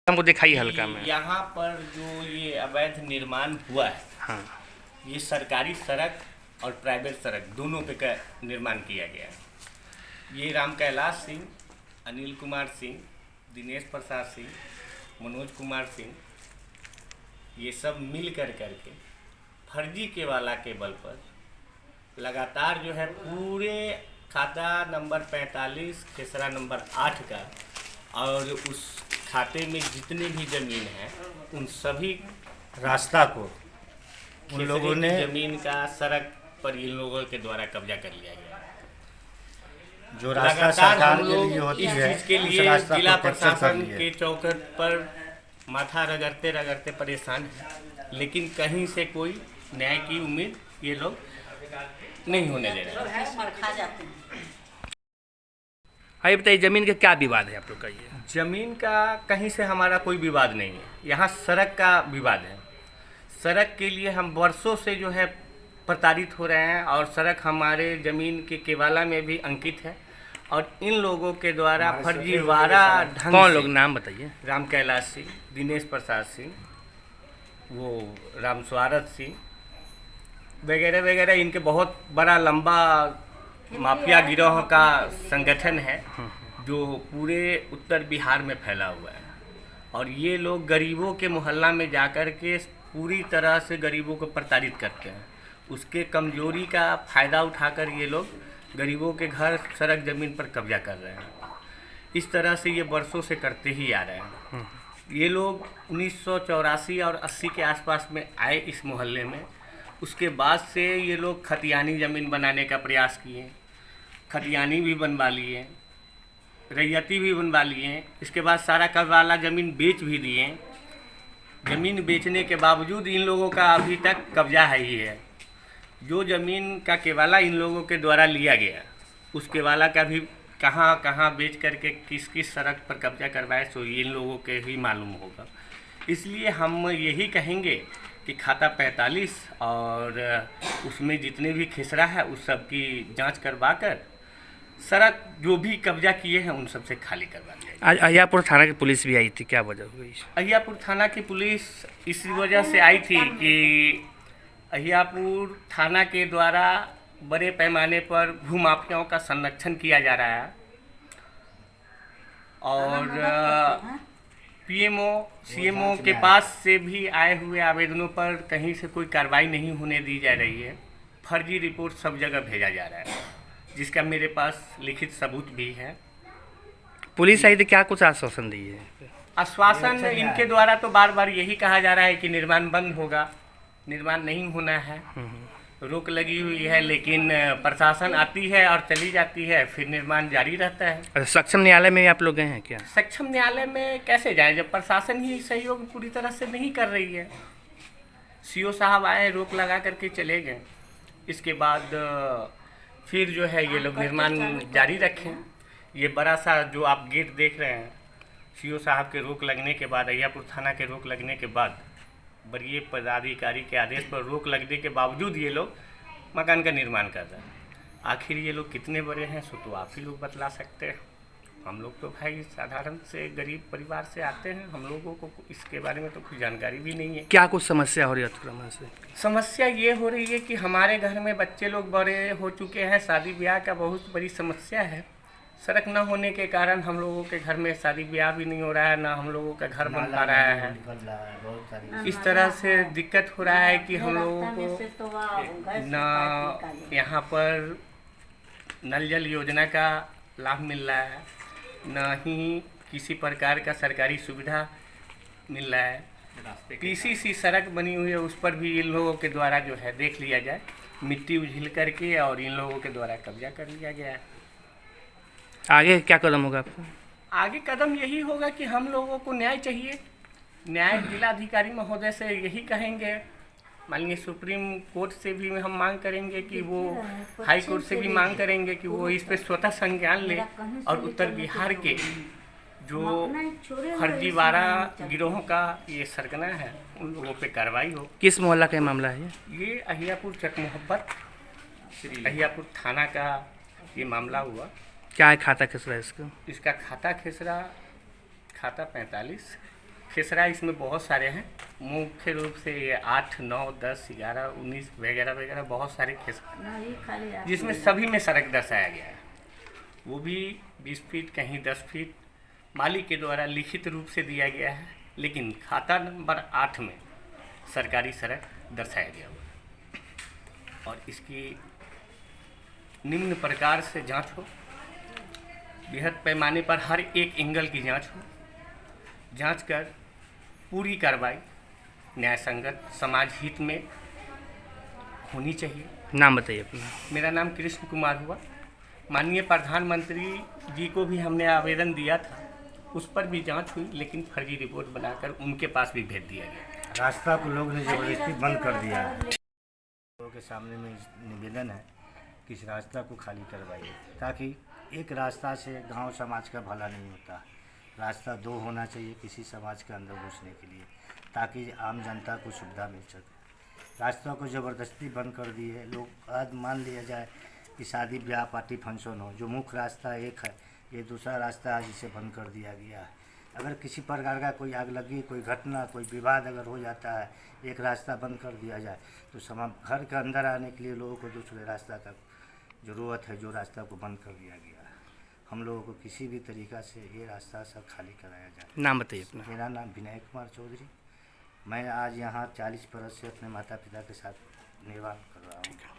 हमको दिखाई हल्का में। यहाँ पर जो ये अवैध निर्माण हुआ है, हाँ, ये सरकारी सड़क और प्राइवेट सड़क दोनों पे का निर्माण किया गया है। ये राम कैलाश सिंह, अनिल कुमार सिंह, दिनेश प्रसाद सिंह, मनोज कुमार सिंह, ये सब मिल करके फर्जी केवाला के बल पर लगातार जो है पूरे खाता नंबर 45 खेसरा नंबर 8 का और उस खाते में जितने भी ज़मीन है उन सभी रास्ता को उन लोगों ने ज़मीन का सड़क पर इन लोगों के द्वारा कब्जा कर लिया गया। जो रास्ता सरकार के लिए होती इस है, चीज़ के उस लिए रास्ता जिला को कैप्चर कर प्रशासन लिए। के चौखट पर माथा रगड़ते परेशान है, लेकिन कहीं से कोई न्याय की उम्मीद ये लोग नहीं होने दे रहे हैं। ये बताइए ज़मीन का क्या विवाद है आप लोग का? ये जमीन का कहीं से हमारा कोई विवाद नहीं है, यहाँ सड़क का विवाद है। सड़क के लिए हम वर्षों से जो है प्रताड़ित हो रहे हैं और सड़क हमारे ज़मीन के केवाला में भी अंकित है और इन लोगों के द्वारा फर्जीवाड़ा ढंग कौन से लोग, नाम बताइए। राम कैलाश सिंह, दिनेश प्रसाद सिंह, वो राम स्वारथ सिंह वगैरह वगैरह, इनके बहुत बड़ा लंबा माफिया गिरोह का संगठन है जो पूरे उत्तर बिहार में फैला हुआ है और ये लोग गरीबों के मोहल्ला में जाकर के पूरी तरह से गरीबों को प्रताड़ित करते हैं। उसके कमजोरी का फ़ायदा उठाकर ये लोग गरीबों के घर, सड़क, ज़मीन पर कब्जा कर रहे हैं। इस तरह से ये वर्षों से करते ही आ रहे हैं। ये लोग 1984 और 80 के आसपास में आए इस मोहल्ले में। उसके बाद से ये लोग खतियानी ज़मीन बनाने का प्रयास किए, खतियानी भी बनवा लिए, रैयती भी बनवा लिए। इसके बाद सारा कबाला ज़मीन बेच भी दिए। ज़मीन बेचने के बावजूद इन लोगों का अभी तक कब्जा है ही है। जो ज़मीन का केवाला इन लोगों के द्वारा लिया गया, उस केवाला का भी कहाँ कहाँ बेच करके किस किस सड़क पर कब्जा करवाए सो इन लोगों के ही मालूम होगा। इसलिए हम यही कहेंगे कि खाता 45 और उसमें जितने भी खेसरा है उस सब की जांच करवा कर सड़क जो भी कब्जा किए हैं उन सबसे खाली करवा दिया। आज अहियापुर थाना की पुलिस भी आई थी, क्या वजह हुई? अहियापुर थाना की पुलिस इस वजह से आई थी कि अहियापुर थाना के द्वारा बड़े पैमाने पर भूमाफियाओं का संरक्षण किया जा रहा है और पीएमओ सीएमओ के पास से भी आए हुए आवेदनों पर कहीं से कोई कार्रवाई नहीं होने दी जा रही है। फर्जी रिपोर्ट सब जगह भेजा जा रहा है, जिसका मेरे पास लिखित सबूत भी है। पुलिस आई तो क्या कुछ आश्वासन दी है? आश्वासन इनके द्वारा तो बार बार यही कहा जा रहा है कि निर्माण बंद होगा, निर्माण नहीं होना है, रोक लगी हुई है, लेकिन प्रशासन आती है और चली जाती है, फिर निर्माण जारी रहता है। अच्छा, सक्षम न्यायालय में आप लोग गए हैं क्या? सक्षम न्यायालय में कैसे जाए जब प्रशासन ही सहयोग पूरी तरह से नहीं कर रही है। सीओ साहब आए, रोक लगा करके चले गए। इसके बाद फिर जो है ये लोग निर्माण जारी रखें। ये बड़ा सा जो आप गेट देख रहे हैं, सीओ साहब के रोक लगने के बाद, अहियापुर थाना के रोक लगने के बाद, वरीय पदाधिकारी के आदेश पर रोक लगने के बावजूद ये लोग मकान का निर्माण कर रहे हैं। आखिर ये लोग कितने बड़े हैं सो तो आप ही लोग बतला सकते हैं। हम लोग तो भाई साधारण से गरीब परिवार से आते हैं, हम लोगों को इसके बारे में तो कुछ जानकारी भी नहीं है। क्या कुछ समस्या हो रही है अतिक्रमण से? समस्या ये हो रही है कि हमारे घर में बच्चे लोग बड़े हो चुके हैं, शादी ब्याह का बहुत बड़ी समस्या है। सड़क न होने के कारण हम लोगों के घर में शादी ब्याह भी नहीं हो रहा है, ना हम लोगों का घर बन पा रहा है। इस तरह से दिक्कत हो रहा है कि हम लोगों को न यहाँ पर नल जल योजना का लाभ मिल रहा है, न ही किसी प्रकार का सरकारी सुविधा मिल रहा है। पीसीसी सड़क बनी हुई है, उस पर भी इन लोगों के द्वारा जो है देख लिया जाए, मिट्टी उझिल करके और इन लोगों के द्वारा कब्जा कर लिया गया है। आगे क्या कदम होगा आपका? आगे कदम यही होगा कि हम लोगों को न्याय चाहिए। न्याय जिलाधिकारी महोदय से यही कहेंगे, माननीय सुप्रीम कोर्ट से भी हम मांग करेंगे कि वो, हाई कोर्ट से भी मांग करेंगे कि वो इस पे स्वतः संज्ञान ले और उत्तर बिहार के जो फर्जीवाड़ा गिरोह का ये सरगना है उन लोगों पे कार्रवाई हो। किस मोहल्ला का मामला है ये अहियापुर चक मोहब्बत अहियापुर थाना का ये मामला हुआ। क्या है खाता खेसरा इसका? इसका खाता खेसरा खाता 45 खेसरा इसमें बहुत सारे हैं, मुख्य रूप से ये 8, 9, 10, 11, 19 वगैरह वगैरह बहुत सारे खेसरा, जिसमें सभी में सड़क दर्शाया गया है। वो भी 20 फीट, कहीं 10 फीट मालिक के द्वारा लिखित रूप से दिया गया है, लेकिन खाता नंबर 8 में सरकारी सड़क दर्शाया गया हुआ है। और इसकी निम्न प्रकार से जांच हो, बृहद पैमाने पर हर एक एंगल की जांच हो, जांच कर पूरी कार्रवाई न्याय संगत समाज हित में होनी चाहिए। नाम बताइए अपना। मेरा नाम कृष्ण कुमार हुआ। माननीय प्रधानमंत्री जी को भी हमने आवेदन दिया था, उस पर भी जांच हुई, लेकिन फर्जी रिपोर्ट बनाकर उनके पास भी भेज दिया गया। रास्ता को लोग ने जबरदस्ती बंद कर दिया है। लोगों के सामने में निवेदन है कि इस रास्ता को खाली करवाइए, ताकि एक रास्ता से गांव समाज का भला नहीं होता। रास्ता 2 होना चाहिए किसी समाज के अंदर घुसने के लिए, ताकि आम जनता को सुविधा मिल सके। रास्ता को ज़बरदस्ती बंद कर दिए लोग। आज मान लिया जाए कि शादी ब्याह पार्टी फंक्शन हो, जो मुख्य रास्ता एक है, ये दूसरा रास्ता आज इसे बंद कर दिया गया है। अगर किसी प्रकार का कोई आग लगी, कोई घटना, कोई विवाद अगर हो जाता है, एक रास्ता बंद कर दिया जाए तो घर के अंदर आने के लिए लोगों को दूसरे रास्ता का ज़रूरत है, जो रास्ता को बंद कर दिया गया है। हम लोगों को किसी भी तरीक़ा से ये रास्ता सब खाली कराया जाए। नाम बताइए अपना। मेरा नाम विनय कुमार चौधरी। मैं आज यहाँ 40 बरस से अपने माता पिता के साथ निर्वाह कर रहा हूँ।